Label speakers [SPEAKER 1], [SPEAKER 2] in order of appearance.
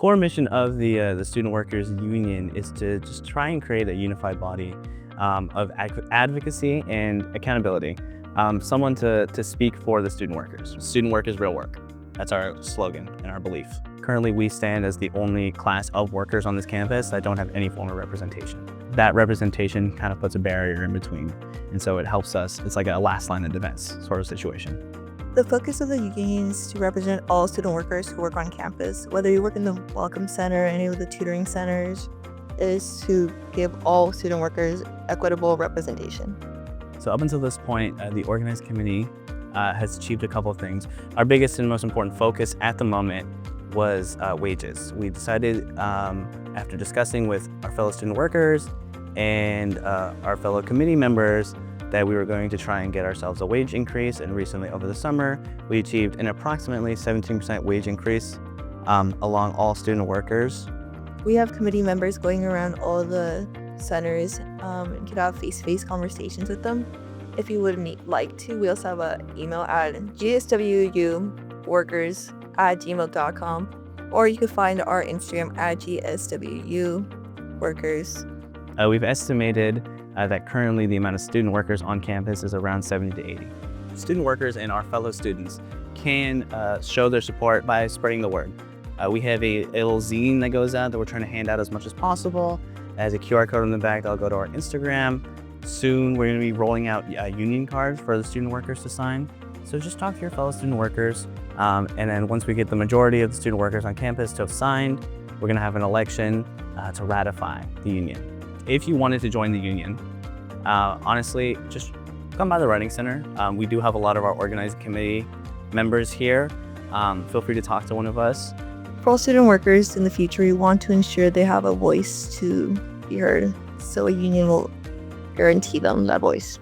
[SPEAKER 1] core mission of the Student Workers Union is to just try and create a unified body of advocacy and accountability. Someone to speak for the student workers. Student work is real work. That's our slogan and our belief. Currently, we stand as the only class of workers on this campus that don't have any form of representation. That representation kind of puts a barrier in between, and so it helps us. It's like a last line of defense sort of situation.
[SPEAKER 2] The focus of the union is to represent all student workers who work on campus. Whether you work in the Welcome Center or any of the tutoring centers, is to give all student workers equitable representation.
[SPEAKER 1] So up until this point, the organized committee has achieved a couple of things. Our biggest and most important focus at the moment was wages. We decided after discussing with our fellow student workers and our fellow committee members that we were going to try and get ourselves a wage increase, and recently over the summer we achieved an approximately 17% wage increase along all student workers.
[SPEAKER 2] We have committee members going around all the centers and could have face-to-face conversations with them. If you would like to, we also have an email at gswuworkers@gmail.com, or you could find our Instagram at gswuworkers.
[SPEAKER 1] We've estimated that currently the amount of student workers on campus is around 70 to 80. Student workers and our fellow students can show their support by spreading the word. We have a little zine that goes out that we're trying to hand out as much as possible. It has a QR code on the back that'll go to our Instagram. Soon we're going to be rolling out union cards for the student workers to sign. So just talk to your fellow student workers, and then once we get the majority of the student workers on campus to have signed, we're going to have an election to ratify the union. If you wanted to join the union, honestly, just come by the Writing Center. We do have a lot of our organizing committee members here. Feel free to talk to one of us.
[SPEAKER 2] For all student workers in the future, we want to ensure they have a voice to be heard, so a union will guarantee them that voice.